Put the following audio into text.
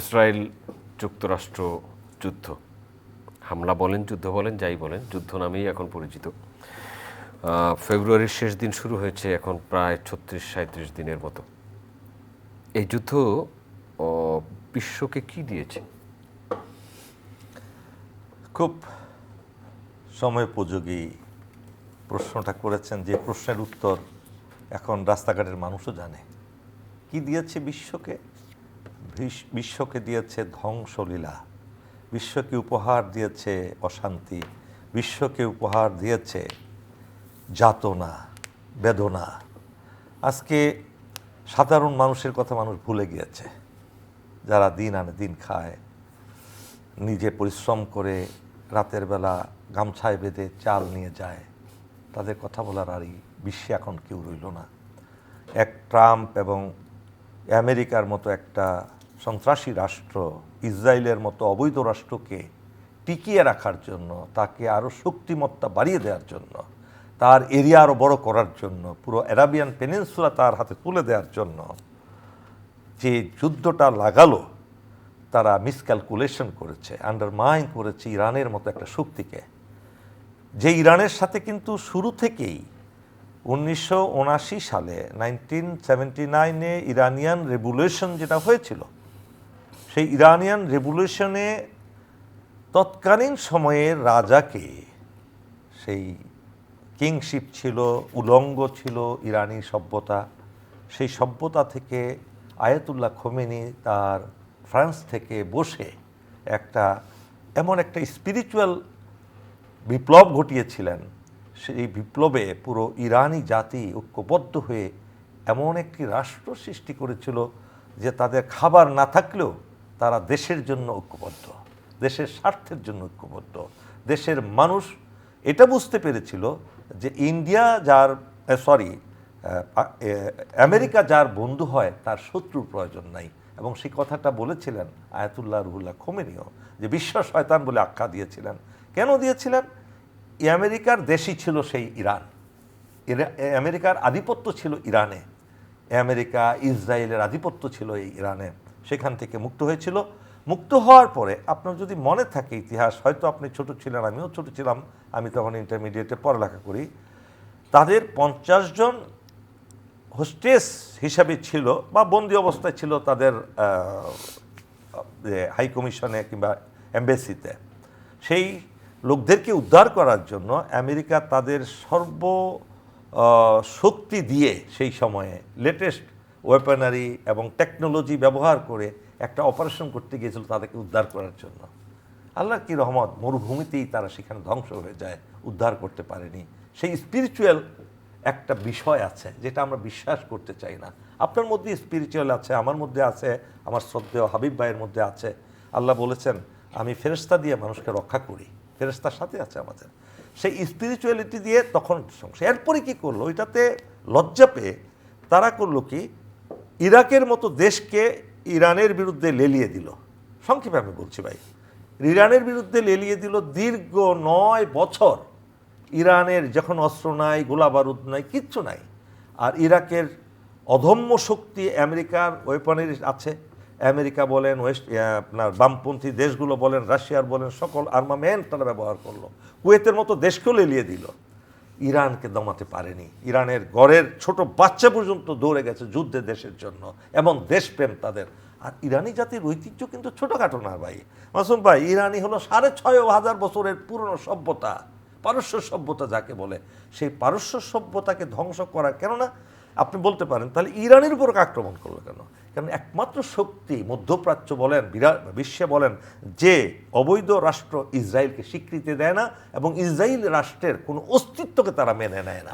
Israel যুক্তরাষ্ট্র যুদ্ধ, হামলা বলেন, যুদ্ধ বলেন, যাই বলেন, যুদ্ধ নামেই এখন পরিচিত। ফেব্রুয়ারির শেষ দিন শুরু হয়েছে, এখন প্রায় 36-37 দিনের মতো। এই যুদ্ধ বিশ্বকে কি দিয়েছে? খুব সময়োপযোগী প্রশ্নটা করেছেন, যে প্রশ্নের উত্তর এখন রাস্তাঘাটের মানুষও জানে। কি দিয়েছে বিশ্বকে? বিশ্বকে দিয়েছে ধ্বংসলীলা, বিশ্বকে উপহার দিয়েছে অশান্তি, বিশ্বকে উপহার দিয়েছে যাতনা, বেদনা। আজকে সাধারণ মানুষের কথা মানুষ ভুলে গিয়েছে, যারা দিন আনে দিন খায়, নিজে পরিশ্রম করে রাতের বেলা গামছায় বেঁধে চাল নিয়ে যায়, তাদের কথা বলার আরই বিশ্বে এখন কেউ রইল না। এক ট্রাম্প এবং আমেরিকার মতো একটা সন্ত্রাসী রাষ্ট্র ইসরায়েলের মতো অবৈধ রাষ্ট্রকে টিকিয়ে রাখার জন্য, তাকে আরও শক্তিমত্তা বাড়িয়ে দেওয়ার জন্য, তার এরিয়া আরও বড় করার জন্য, পুরো অ্যারাবিয়ান পেনিনসুলা তার হাতে তুলে দেওয়ার জন্য যে যুদ্ধটা লাগালো, তারা মিসক্যালকুলেশন করেছে, আন্ডারমাইন করেছে ইরানের মতো একটা শক্তিকে, যে ইরানের সাথে কিন্তু শুরু থেকেই 1979 সালে 1979-এ ইরানিয়ান রেভলিউশন যেটা হয়েছিল, সেই ইরানিয়ান রেভলিউশনে তৎকালীন সময়ের রাজাকে, সেই কিংশিপ ছিল, উলঙ্গ ছিল ইরানি সভ্যতা, সেই সভ্যতা থেকে আয়াতুল্লাহ খোমেনি তার ফ্রান্স থেকে বসে এমন একটা স্পিরিচুয়াল বিপ্লব ঘটিয়েছিলেন। সেই বিপ্লবে পুরো ইরানি জাতি ঐক্যবদ্ধ হয়ে এমন একটি রাষ্ট্র সৃষ্টি করেছিল যে তাদের খাবার না থাকলেও তারা দেশের জন্য ঐক্যবদ্ধ, দেশের স্বার্থের জন্য ঐক্যবদ্ধ। দেশের মানুষ এটা বুঝতে পেরেছিল যে আমেরিকা যার বন্ধু হয় তার শত্রুর প্রয়োজন নাই, এবং সেই কথাটা বলেছিলেন আয়াতুল্লাহ রুহুল্লাহ খোমেনিও, যে বিশ্ব শয়তান বলে আখ্যা দিয়েছিলেন। কেন দিয়েছিলেন? আমেরিকার দেশই ছিল সেই ইরান, আমেরিকার আধিপত্য ছিল ইরানে, আমেরিকা ইসরায়েলের আধিপত্য ছিল এই ইরানে। সেখান থেকে মুক্ত হয়েছিল। মুক্ত হওয়ার পরে আপনার যদি মনে থাকে ইতিহাস, হয়তো আপনি ছোট ছিলেন, আমিও ছোট ছিলাম, আমি তখন ইন্টারমিডিয়েটে পড়ালেখা করি, তাদের 50 জন হোস্টেস হিসাবে ছিল বা বন্দি অবস্থায় ছিল তাদের হাই কমিশনে কিংবা এমবেসিতে। সেই লোকদেরকে উদ্ধার করার জন্য আমেরিকা তাদের শক্তি দিয়ে সেই সময়ে লেটেস্ট ওয়েপনারি এবং টেকনোলজি ব্যবহার করে একটা অপারেশন করতে গিয়েছিল তাদেরকে উদ্ধার করার জন্য। আল্লাহর কি রহমত, মরুভূমিতেই তারা সেখানে ধ্বংস হয়ে যায়, উদ্ধার করতে পারেনি। সেই স্পিরিচুয়াল একটা বিষয় আছে যেটা আমরা বিশ্বাস করতে চাই না। আপনার মধ্যে স্পিরিচুয়াল আছে, আমার মধ্যে আছে, আমার শ্রদ্ধেয় হাবিব ভাইয়ের মধ্যে আছে। আল্লাহ বলেছেন আমি ফেরেশতা দিয়ে মানুষকে রক্ষা করি, ফেরেশতার সাথে আছে আমাদের। সেই স্পিরিচুয়ালিটি দিয়ে তখন এরপরে কী করলো, ওইটাতে লজ্জা পেয়ে তারা করলো কি, ইরাকের মতো দেশকে ইরানের বিরুদ্ধে লেলিয়ে দিল। সংক্ষেপে আমি বলছি ভাই, ইরানের বিরুদ্ধে লেলিয়ে দিল। দীর্ঘ 9 বছর ইরানের যখন অস্ত্র নাই, গোলা বারুদ নাই, কিচ্ছু নাই, আর ইরাকের অদম্য শক্তি আমেরিকার ওয়েপনারি আছে। আমেরিকা বলেন, আপনার বামপন্থী দেশগুলো বলেন, রাশিয়ার বলেন, সকল আর্মামেন্ট তারা ব্যবহার করলো। কুয়েতের মতো দেশকেও লেলিয়ে দিল। ইরানকে দমাতে পারেনি। ইরানের ঘরের ছোট বাচ্চা পর্যন্ত দৌড়ে গেছে যুদ্ধে দেশের জন্য, এমন দেশপ্রেম তাদের। আর ইরানি জাতির ঐতিহ্য কিন্তু ছোটোখাটো না ভাই। মাসুম ভাই, ইরানি হলো 6500 বছরের পুরনো সভ্যতা, পারস্য সভ্যতা যাকে বলে। সেই পারস্য সভ্যতাকে ধ্বংস করা, কেননা আপনি বলতে পারেন তাহলে ইরানের উপর আক্রমণ করলো কেন? কারণ একমাত্র শক্তি মধ্যপ্রাচ্য বলেন, বিশ্বে বলেন, যে অবৈধ রাষ্ট্র ইসরায়েলকে স্বীকৃতি দেয় না এবং ইসরায়েল রাষ্ট্রের কোনো অস্তিত্বকে তারা মেনে নেয় না।